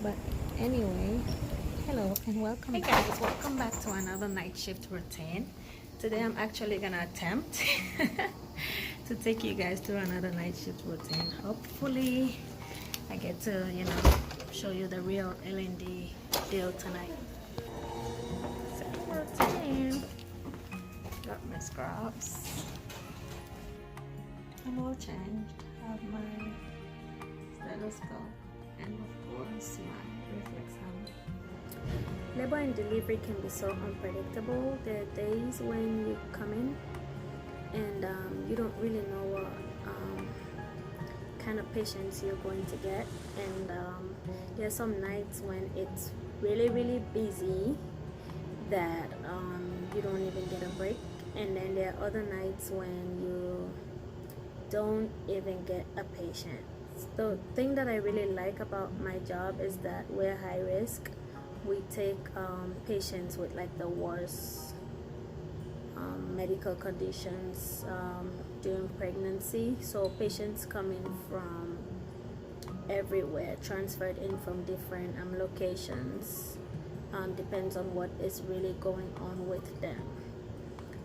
But anyway, hello and welcome Hey back. guys, welcome back to another night shift routine. Today I'm actually gonna attempt to take you guys through another night shift routine. Hopefully I get to, show you the real L&D deal tonight. So routine. Got my scrubs. I'm all changed. I have my stethoscope and of course my reflex hammer. Labor and delivery can be so unpredictable. There are days when you come in and you don't really know what kind of patients you're going to get, and there are some nights when it's really busy that you don't even get a break, and then there are other nights when you don't even get a patient. The thing that I really like about my job is that we're high risk. We take patients with like the worst medical conditions during pregnancy. So patients coming from everywhere, transferred in from different locations. Depends on what is really going on with them.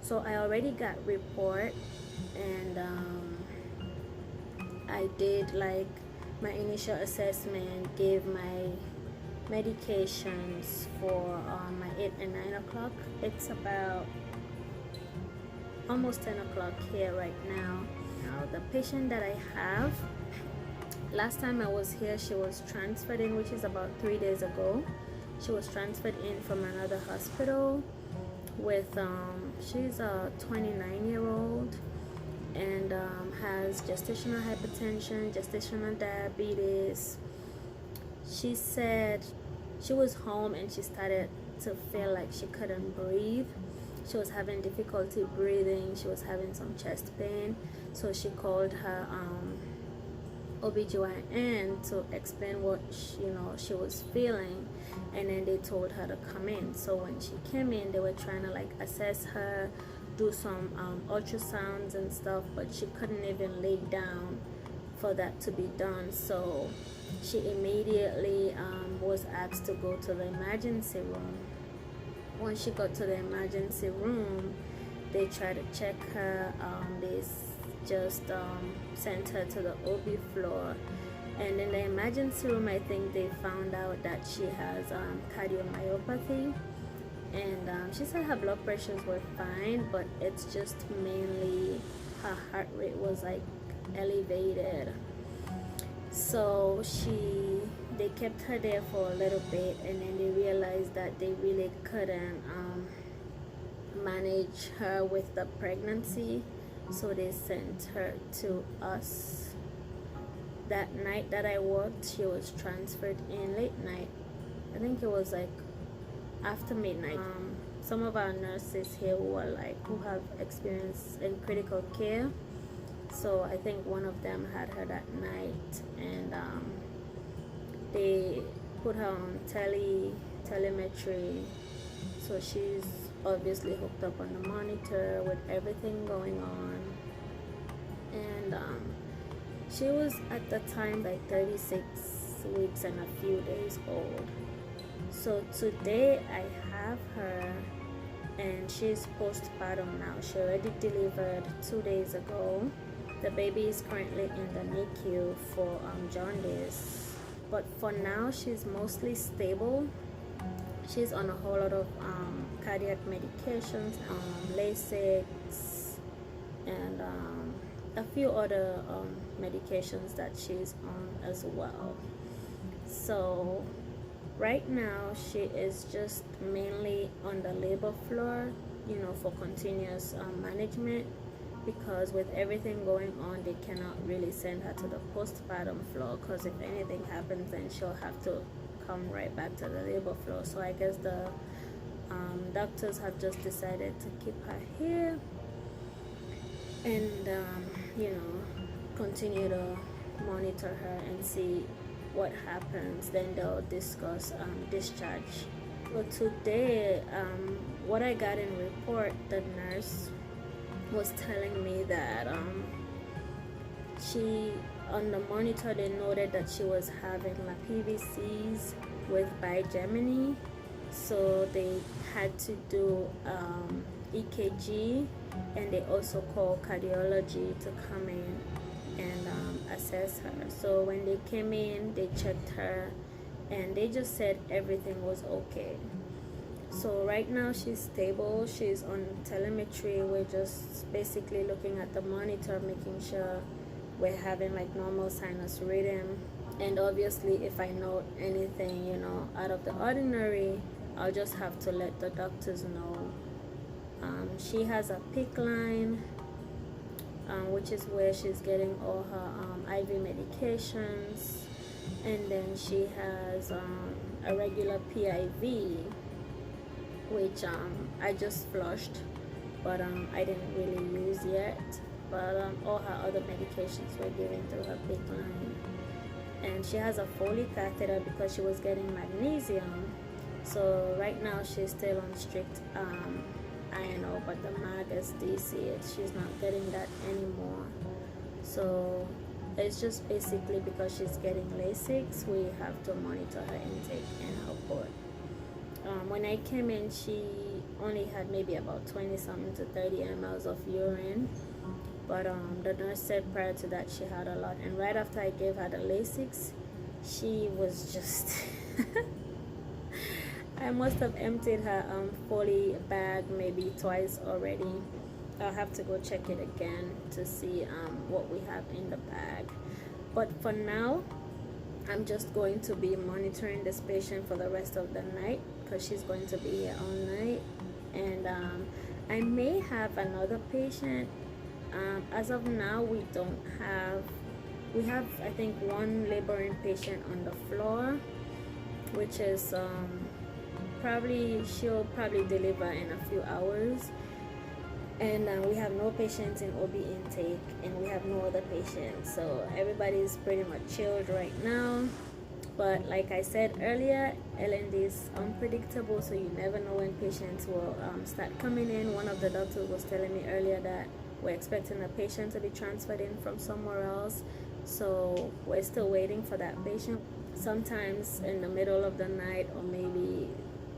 So I already got report, and I did like my initial assessment, gave my medications for my 8 and 9 o'clock. It's about almost 10 o'clock here right now. Now the patient that I have, last time I was here she was transferred in, which is about 3 days ago. She was transferred in from another hospital with she's a 29-year-old and has gestational hypertension, gestational diabetes. She said she was home and she started to feel like she couldn't breathe. She was having difficulty breathing. She was having some chest pain. So she called her OBGYN to explain what she was feeling, and then they told her to come in. So when she came in, they were trying to like assess her, do some ultrasounds and stuff, but she couldn't even lay down for that to be done. So she immediately was asked to go to the emergency room. When she got to the emergency room, they tried to check her. They just sent her to the OB floor, and in the emergency room I think they found out that she has cardiomyopathy, and she said her blood pressures were fine, but it's just mainly her heart rate was like elevated. So they kept her there for a little bit, and then they realized that they really couldn't manage her with the pregnancy, so they sent her to us. That night that I worked, she was transferred in late night. I think it was like after midnight. Some of our nurses here who have experience in critical care, so I think one of them had her that night, and they put her on telemetry, so she's obviously hooked up on the monitor with everything going on, and she was at the time like 36 weeks and a few days old. So today I have her, and she's postpartum now. She already delivered 2 days ago. The baby is currently in the NICU for jaundice, but for now she's mostly stable. She's on a whole lot of cardiac medications, Lasix, and a few other medications that she's on as well. So right now she is just mainly on the labor floor, for continuous management, because with everything going on they cannot really send her to the postpartum floor, because if anything happens then she'll have to come right back to the labor floor. So I guess the doctors have just decided to keep her here and continue to monitor her and see what happens. Then they'll discuss discharge. But today what I got in report, the nurse was telling me that she on the monitor they noted that she was having like PVCs with bigeminy, so they had to do EKG, and they also called cardiology to come in and assess her. So when they came in, they checked her and they just said everything was okay. So right now she's stable, she's on telemetry. We're just basically looking at the monitor, making sure we're having like normal sinus rhythm. And obviously if I note anything, you know, out of the ordinary, I'll just have to let the doctors know. She has a PICC line, which is where she's getting all her IV medications, and then she has a regular PIV, which I just flushed, but I didn't really use yet. But all her other medications were given through her PICC line. And she has a Foley catheter because she was getting magnesium. So right now she's still on strict INO, but the MAG is DC. She's not getting that anymore. So it's just basically because she's getting Lasix, we have to monitor her intake and her port. When I came in, she only had maybe about 20 something to 30 mLs of urine, but the nurse said prior to that she had a lot. And right after I gave her the Lasix, she was just I must have emptied her Foley bag maybe twice already. I'll have to go check it again to see what we have in the bag. But for now, I'm just going to be monitoring this patient for the rest of the night because she's going to be here all night. And I may have another patient. As of now, we have I think one laboring patient on the floor, which is she'll probably deliver in a few hours. And we have no patients in OB intake, and we have no other patients, so everybody's pretty much chilled right now. But like I said earlier, L&D is unpredictable, so you never know when patients will start coming in. One of the doctors was telling me earlier that we're expecting a patient to be transferred in from somewhere else, so we're still waiting for that patient. Sometimes in the middle of the night, or maybe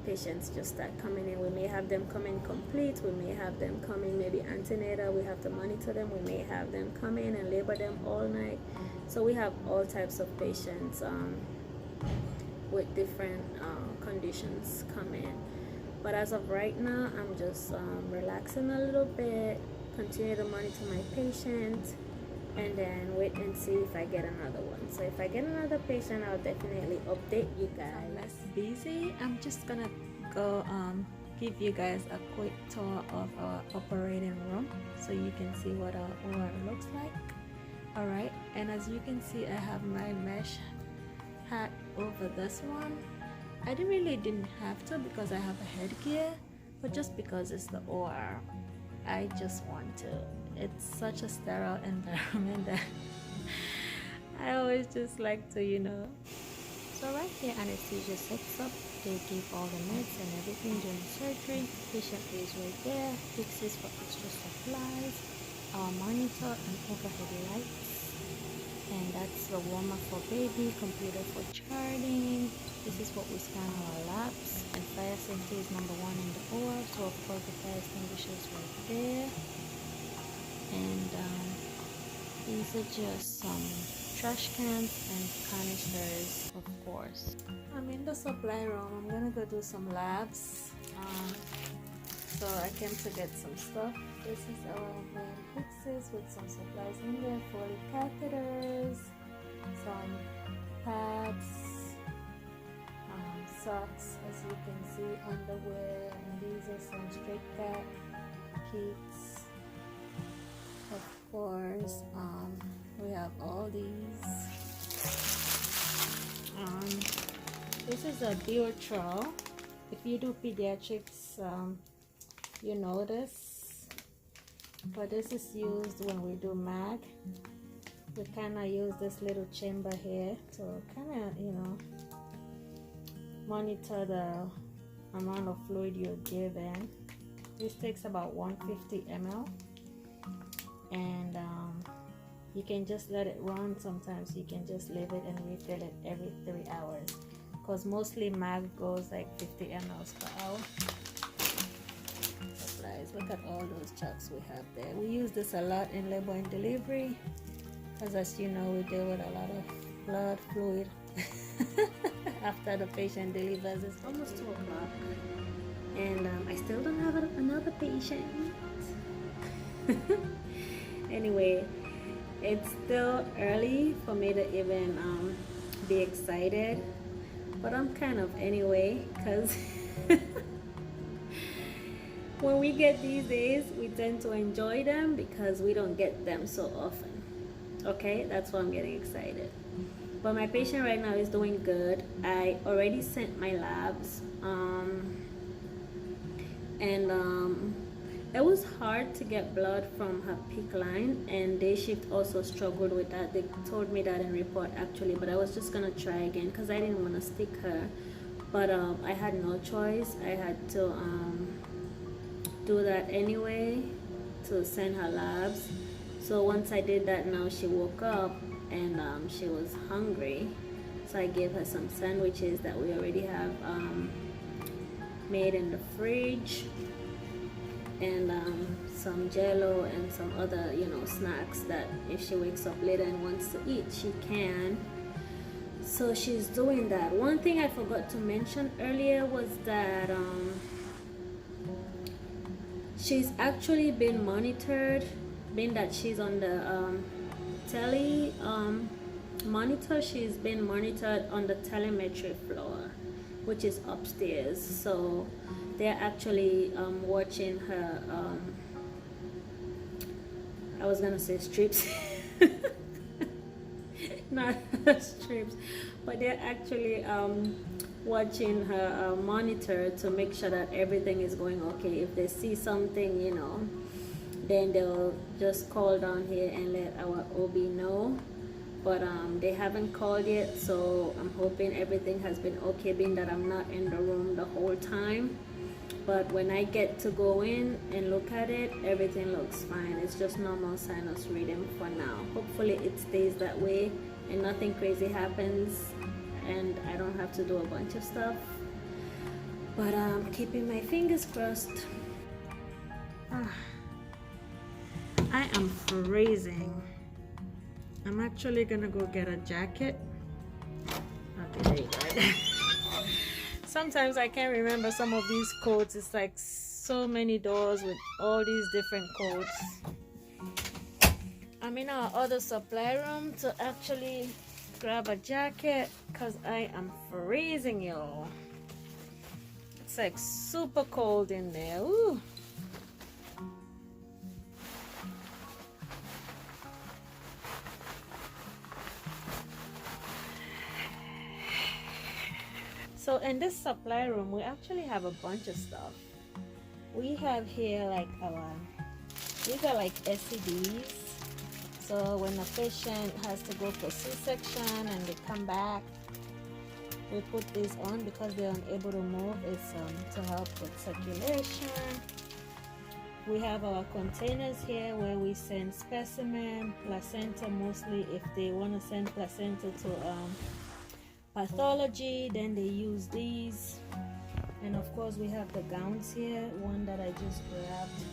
patients just start coming in. We may have them come in complete, we may have them come in maybe antenatal, we have to monitor them, we may have them come in and labor them all night. So we have all types of patients with different conditions come in. But as of right now, I'm just relaxing a little bit, continue to monitor my patient, and then wait and see if I get another one. So if I get another patient, I'll definitely update you guys. I'm less busy. I'm just gonna go give you guys a quick tour of our operating room so you can see what our OR looks like. All right, and as you can see, I have my mesh hat over this one. I really didn't have to because I have a headgear, but just because it's the OR, I just want to. It's such a sterile environment that I always just like to, you know. So right here, anesthesia sets up. They give all the meds and everything during surgery. Patient is right there. Fixes for extra supplies. Our monitor and overhead lights. And that's the warmer for baby. Computer for charting. This is what we scan our labs. And fire safety is number 1 in the OR. So of course the fire extinguisher is right there. And these are just some trash cans and canisters, of course. I'm in the supply room. I'm gonna go do some labs. So I came to get some stuff. This is our main fixes with some supplies in there. Foley catheters, some pads, socks, as you can see, underwear, and these are some straight cap kits. Of course, we have all these. This is a Duotral. If you do pediatrics, you know this. But this is used when we do MAG. We kind of use this little chamber here to kind of, you know, monitor the amount of fluid you're given. This takes about 150 ml. And You can just let it run. Sometimes you can just leave it and refill it every 3 hours, because mostly mag goes like 50 ml per hour. Supplies. Look at all those chucks we have there. We use this a lot in labor and delivery, because as you know, we deal with a lot of blood fluid after the patient delivers. It's almost 2 o'clock, and I still don't have another patient. Anyway, it's still early for me to even be excited, but I'm kind of anyway, because when we get these days, we tend to enjoy them because we don't get them so often. Okay, that's why I'm getting excited. But my patient right now is doing good. I already sent my labs, and it was hard to get blood from her peak line, and day shift also struggled with that. They told me that in report actually, but I was just gonna try again because I didn't want to stick her. But I had no choice. I had to do that anyway, to send her labs. So once I did that, now she woke up and she was hungry. So I gave her some sandwiches that we already have made in the fridge, and some jello and some other, you know, snacks that if she wakes up later and wants to eat, she can. So she's doing that. One thing I forgot to mention earlier was that she's actually been monitored, being that she's on the tele monitor. She's been monitored on the telemetry floor, which is upstairs. So they're actually watching her I was gonna say strips not strips, but they're actually watching her monitor to make sure that everything is going okay. If they see something, you know, then they'll just call down here and let our OB know. But they haven't called yet, so I'm hoping everything has been okay, being that I'm not in the room the whole time. But when I get to go in and look at it, everything looks fine. It's just normal sinus reading for now. Hopefully it stays that way and nothing crazy happens and I don't have to do a bunch of stuff. But I'm keeping my fingers crossed. I am freezing. I'm actually gonna go get a jacket. Okay, there you go. Sometimes I can't remember some of these codes. It's like so many doors with all these different codes. I'm in our other supply room to actually grab a jacket because I am freezing, y'all. It's like super cold in there. Ooh. So in this supply room, we actually have a bunch of stuff. We have here like these are like SCDs. So when a patient has to go for C-section and they come back, we put these on because they're unable to move. It's to help with circulation. We have our containers here where we send specimen, placenta mostly. If they want to send placenta to pathology, then they use these. And of course we have the gowns here, one that I just grabbed.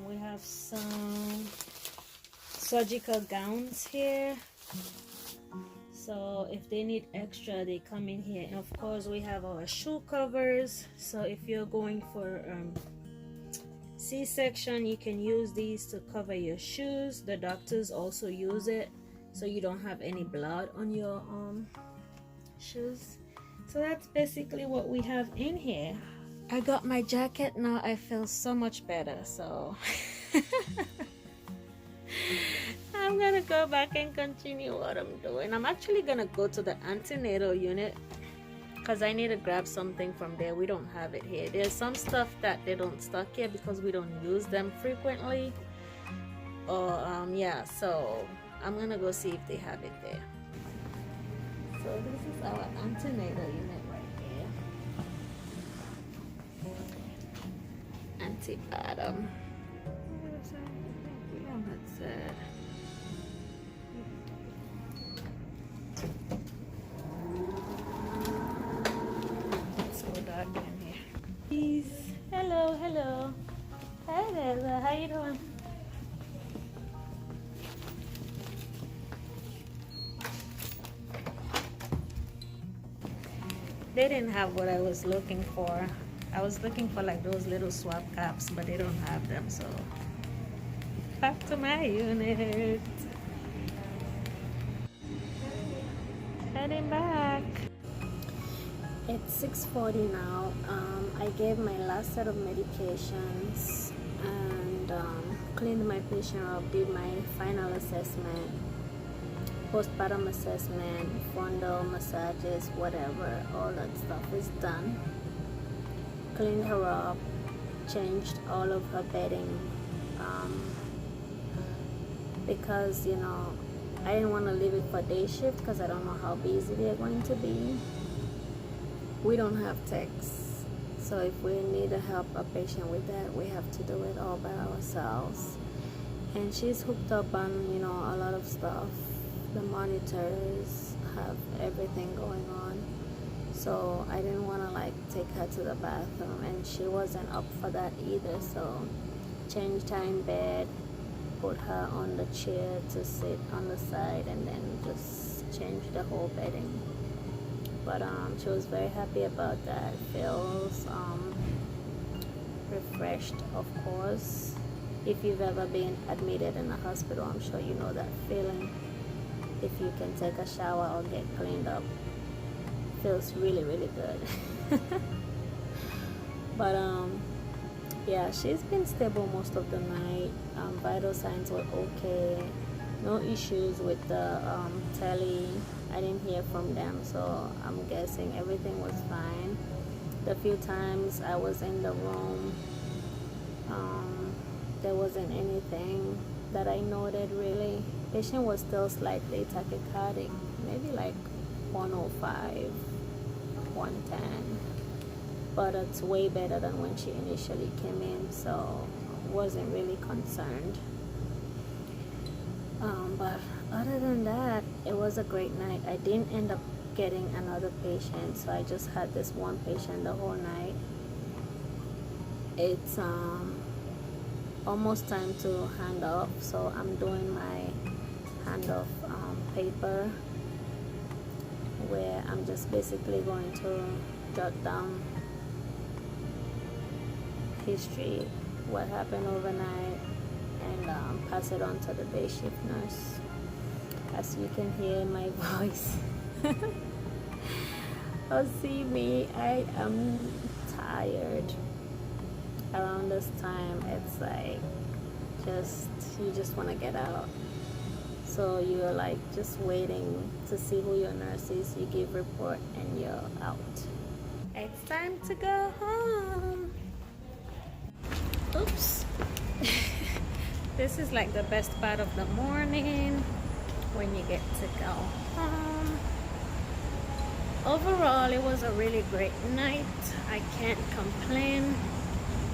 We have some surgical gowns here, so if they need extra, they come in here. And of course we have our shoe covers, so if you're going for C-section, you can use these to cover your shoes. The doctors also use it so you don't have any blood on your shoes. So that's basically what we have in here. I got my jacket now. I feel so much better, so I'm gonna go back and continue what I'm doing. I'm actually gonna go to the antenatal unit because I need to grab something from there. We don't have it here. There's some stuff that they don't stock here because we don't use them frequently, or yeah, so I'm gonna go see if they have it there. So this is our antenatal unit right here. Antepartum. We don't have said. Hello. Hey there. How you doing? They didn't have what I was looking for. I was looking for like those little swab caps, but they don't have them, so back to my unit. Heading back. It's 6:40 now. I gave my last set of medications and cleaned my patient up, did my final assessment, postpartum assessment, frontal massages, whatever, all that stuff is done. Cleaned her up, changed all of her bedding, because I didn't want to leave it for day shift because I don't know how busy they're going to be. We don't have techs, so if we need to help a patient with that, we have to do it all by ourselves. And she's hooked up on a lot of stuff. The monitors have everything going on, so I didn't want to like take her to the bathroom, and she wasn't up for that either. So changed her in bed, put her on the chair to sit on the side, and then just changed the whole bedding. But she was very happy about that. Feels refreshed, of course. If you've ever been admitted in a hospital, I'm sure you know that feeling. If you can take a shower or get cleaned up, feels really, really good. But yeah, she's been stable most of the night. Vital signs were okay. No issues with the telly. I didn't hear from them, so I'm guessing everything was fine. The few times I was in the room, there wasn't anything that I noted really. Patient was still slightly tachycardic, maybe like 105, 110. But it's way better than when she initially came in, so wasn't really concerned. But other than that, it was a great night. I didn't end up getting another patient, so I just had this one patient the whole night. It's almost time to hand off, so I'm doing my handoff paper, where I'm just basically going to jot down history, what happened overnight, and pass it on to the day shift nurse. As you can hear in my voice, oh, see me, I am tired. Around this time, it's like you just want to get out. So you're like just waiting to see who your nurse is. You give report and you're out. It's time to go home. Oops. This is like the best part of the morning, when you get to go home. Overall, it was a really great night. I can't complain.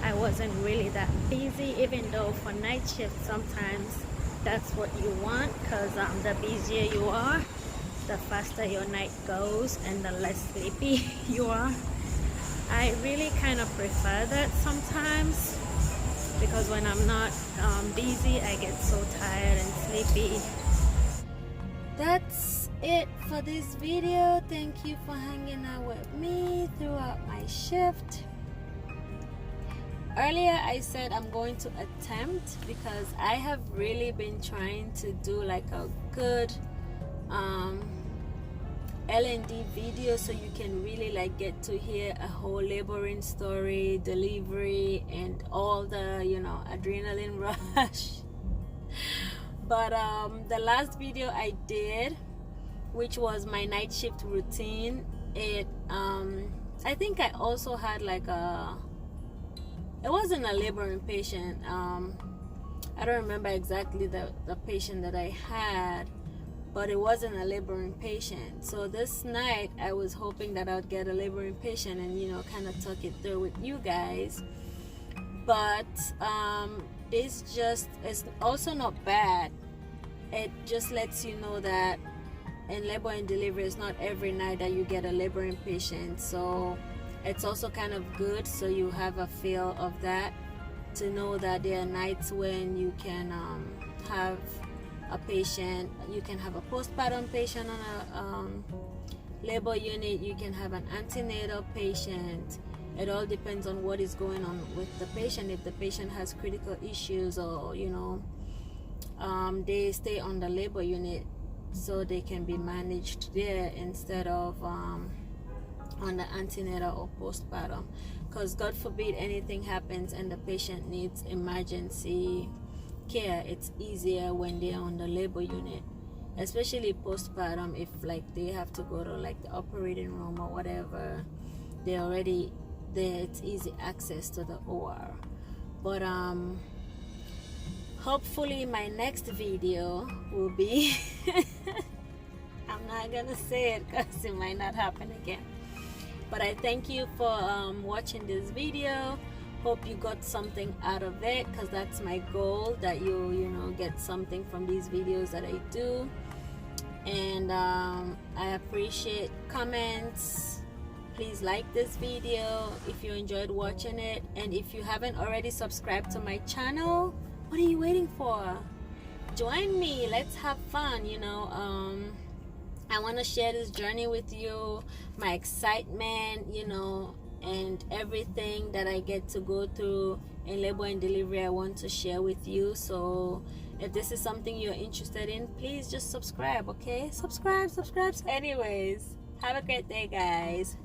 I wasn't really that busy, even though for night shift sometimes that's what you want, because the busier you are, the faster your night goes and the less sleepy you are. I really kind of prefer that sometimes, because when I'm not busy, I get so tired and sleepy. That's it for this video. Thank you for hanging out with me throughout my shift. Earlier I said I'm going to attempt, because I have really been trying to do like a good L&D video, so you can really like get to hear a whole laboring story, delivery, and all the adrenaline rush. But the last video I did, which was my night shift routine, I think I also had like it wasn't a laboring patient. I don't remember exactly the patient that I had, but it wasn't a laboring patient. So this night I was hoping that I would get a laboring patient and kind of talk it through with you guys. But it's also not bad. It just lets you know that in labor and delivery, it's not every night that you get a laboring patient. So it's also kind of good, so you have a feel of that, to know that there are nights when you can have a patient, you can have a postpartum patient on a labor unit, you can have an antenatal patient. It all depends on what is going on with the patient. If the patient has critical issues, or they stay on the labor unit so they can be managed there instead of on the antenatal or postpartum, because God forbid anything happens and the patient needs emergency care. It's easier when they're on the labor unit, especially postpartum. If like they have to go to like the operating room or whatever, they're already there, it's easy access to the OR. But hopefully my next video will be I'm not gonna say it because it might not happen again. But I thank you for watching this video. Hope you got something out of it, because that's my goal, that you get something from these videos that I do. And I appreciate comments. Please like this video if you enjoyed watching it, and if you haven't already subscribed to my channel, what are you waiting for? Join me, let's have fun. I want to share this journey with you, my excitement, and everything that I get to go through in labor and delivery. I want to share with you. So if this is something you're interested in, please just subscribe. Okay, subscribe. Anyways, have a great day, guys.